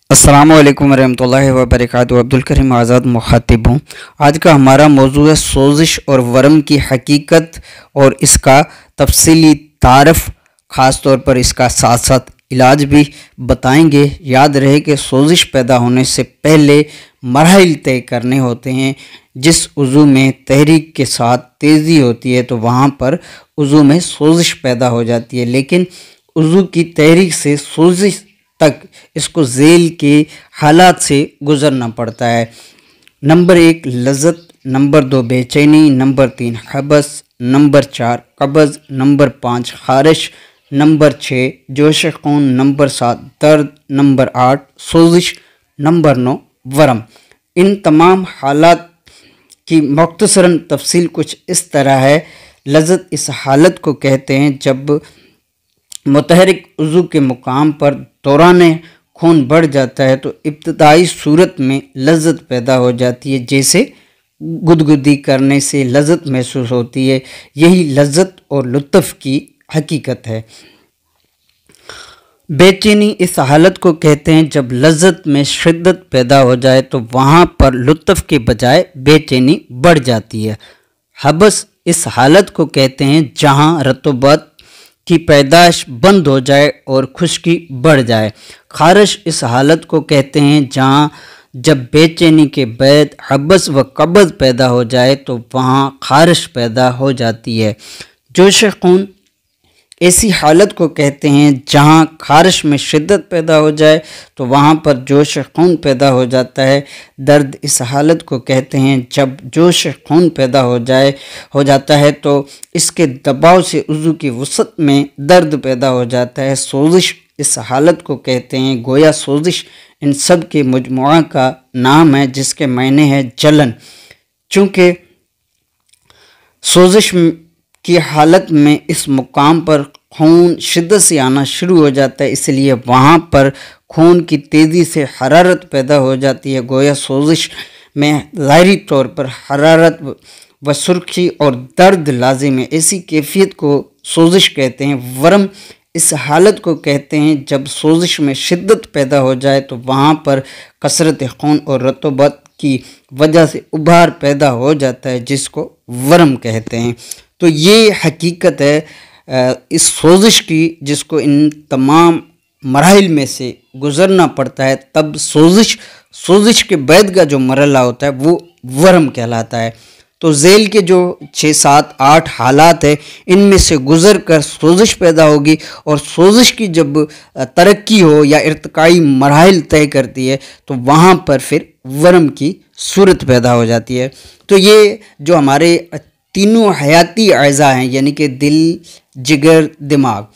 अस्सलामु अलैकुम रहमतुल्लाहि व बरकातुहू। अब्दुल करीम आज़ाद मुखातिब हूँ। आज का हमारा मौजू है सोजिश और वरम की हकीकत और इसका तफसीली तारफ़, ख़ास तौर पर इसका साथ साथ इलाज भी बताएंगे। याद रहे कि सोजिश पैदा होने से पहले मरहल तय करने होते हैं। जिस उज़ू में तहरीक के साथ तेज़ी होती है तो वहाँ पर उज़ू में सोजिश पैदा हो जाती है, लेकिन उज़ू की तहरीक से सोजिश तक इसको झेल के हालात से गुज़रना पड़ता है। नंबर 1 लज़्ज़त, नंबर 2 बेचैनी, नंबर 3 हबस, नंबर 4 कब्ज़, नंबर 5 खारिश, नंबर 6 जोश खून, नंबर 7 दर्द, नंबर 8 सोजिश, नंबर 9 वरम। इन तमाम हालात की मुख्तसरन तफसील कुछ इस तरह है। लज़्ज़त इस हालत को कहते हैं जब मुतहरिक उज़ू के मुकाम पर दौरान खून बढ़ जाता है तो इब्तदाई सूरत में लज़्ज़त पैदा हो जाती है, जैसे गुदगुदी करने से लज़्ज़त महसूस होती है। यही लज़्ज़त और लुत्फ़ की हकीकत है। बेचैनी इस हालत को कहते हैं जब लज़्ज़त में शिद्दत पैदा हो जाए तो वहाँ पर लुत्फ़ के बजाय बेचैनी बढ़ जाती है। हबस इस हालत को कहते हैं जहाँ रतूबत की पैदाश बंद हो जाए और खुश्की बढ़ जाए। खारिश इस हालत को कहते हैं जहाँ जब बेचैनी के बाद हबस व कब्ज़ पैदा हो जाए तो वहाँ खारिश पैदा हो जाती है। जोश खून ऐसी हालत को कहते हैं जहाँ खारिश में शिद्दत पैदा हो जाए तो वहाँ पर जोश खून पैदा हो जाता है। दर्द इस हालत को कहते हैं जब जोश खून पैदा हो जाता है तो इसके दबाव से उज़ू की वसत में दर्द पैदा हो जाता है। सोजिश इस हालत को कहते हैं, गोया सोजिश इन सब के मजमुआ का नाम है जिसके मायने है जलन। चूँकि सोजिश की हालत में इस मुकाम पर खून शिद्दत से आना शुरू हो जाता है, इसलिए वहाँ पर खून की तेज़ी से हरारत पैदा हो जाती है। गोया सोजिश में ज़ाहिरी तौर पर हरारत व सुर्खी और दर्द लाजिम है। ऐसी कैफियत को सोजिश कहते हैं। वरम इस हालत को कहते हैं जब सोजिश में शिद्दत पैदा हो जाए तो वहाँ पर कसरत खून और रतूबत की वजह से उभार पैदा हो जाता है, जिसको वरम कहते हैं। तो ये हकीकत है इस सोजिश की, जिसको इन तमाम मराहिल में से गुज़रना पड़ता है। तब सोजिश के बाद का जो मरहला होता है वो वरम कहलाता है। तो झेल के जो 6, 7, 8 हालात है इनमें से गुज़र कर सोजिश पैदा होगी, और सोजिश की जब तरक्की हो या इर्तिकाई मराहिल तय करती है तो वहाँ पर फिर वरम की सूरत पैदा हो जाती है। तो ये जो हमारे तीनों हयाती अज़ा हैं, यानी कि दिल, जिगर, दिमाग,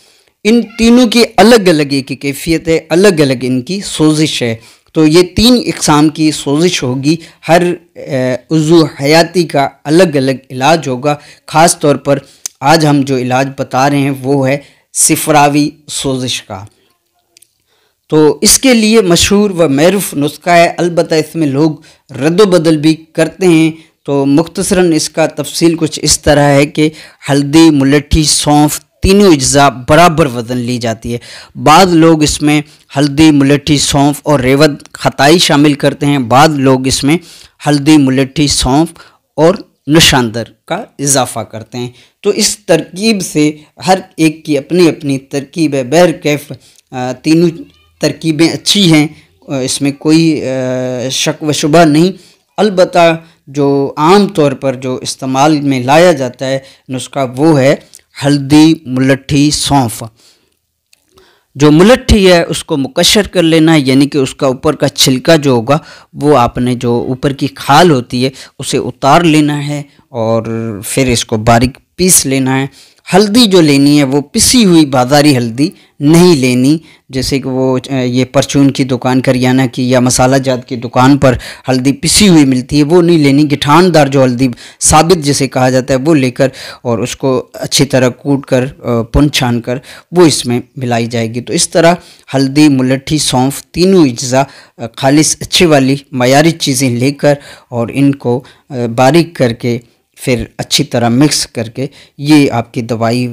इन तीनों की अलग अलग एक कैफियत है, अलग अलग इनकी सोजिश है। तो ये 3 इक़साम की सोजिश होगी। हर उज़ू हयाती का अलग अलग इलाज होगा। ख़ास तौर पर आज हम जो इलाज बता रहे हैं वो है सिफरावी सोजिश का। तो इसके लिए मशहूर व मरूफ़ नुस्खा है, अलबत्ता इसमें लोग रद्द बदल भी करते हैं। तो मुख्तसरन इसका तफसील कुछ इस तरह है कि हल्दी, मुलट्ठी, सौंफ तीनों अज्जा बराबर वज़न ली जाती है। बाद लोग इसमें हल्दी, मुलट्ठी, सौंफ और रेवत खताई शामिल करते हैं। बाद लोग इसमें हल्दी, मुलट्ठी, सौंफ और नशांदर का इजाफ़ा करते हैं। तो इस तरकीब से हर एक की अपनी अपनी तरकीब है। बहर कैफ तीनों तरकीबें अच्छी हैं, इसमें कोई शक व शुबा नहीं। अलबत्ता जो आम तौर पर जो इस्तेमाल में लाया जाता है नुस्खा वो है हल्दी, मुलट्ठी, सौंफ। जो मुलट्ठी है उसको मुकशर कर लेना है, यानी कि उसका ऊपर का छिलका जो होगा वो आपने जो ऊपर की खाल होती है उसे उतार लेना है और फिर इसको बारीक पीस लेना है। हल्दी जो लेनी है वो पिसी हुई बाज़ारी हल्दी नहीं लेनी, जैसे कि वो ये परचून की दुकान, करियाना की या मसाला जात की दुकान पर हल्दी पिसी हुई मिलती है वो नहीं लेनी। गिठानदार जो हल्दी साबित जिसे कहा जाता है वो लेकर और उसको अच्छी तरह कूट कर पुन छान कर वो इसमें मिलाई जाएगी। तो इस तरह हल्दी, मुलट्ठी, सौंफ तीनों अज्जा खालिस अच्छी वाली मयारी चीज़ें लेकर और इनको बारीक करके फिर अच्छी तरह मिक्स करके ये आपकी दवाई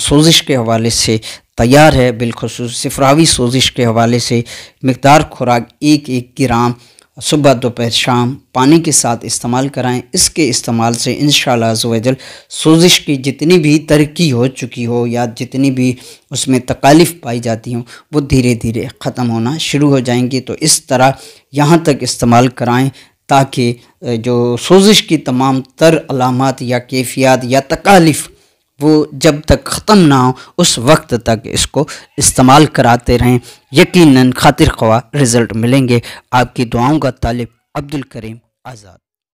सोजिश के हवाले से तैयार है। बिलखुसूस सिफरावी सोजिश के हवाले से मिकदार खुराक 1-1 ग्राम सुबह दोपहर शाम पानी के साथ इस्तेमाल कराएं। इसके इस्तेमाल से इंशाअल्लाह अज़्ज़वजल सोजिश की जितनी भी तरक्की हो चुकी हो या जितनी भी उसमें तकालीफ पाई जाती हों वो धीरे धीरे ख़त्म होना शुरू हो जाएंगी। तो इस तरह यहाँ तक इस्तेमाल कराएं ताकि जो सोजिश की तमाम तर अलामात या कैफियत या तकालीफ वो जब तक ख़त्म ना हो उस वक्त तक इसको इस्तेमाल कराते रहें। यकीनन खातिर ख्वाह रिज़ल्ट मिलेंगे। आपकी दुआओं का तालिब अब्दुल करीम आज़ाद।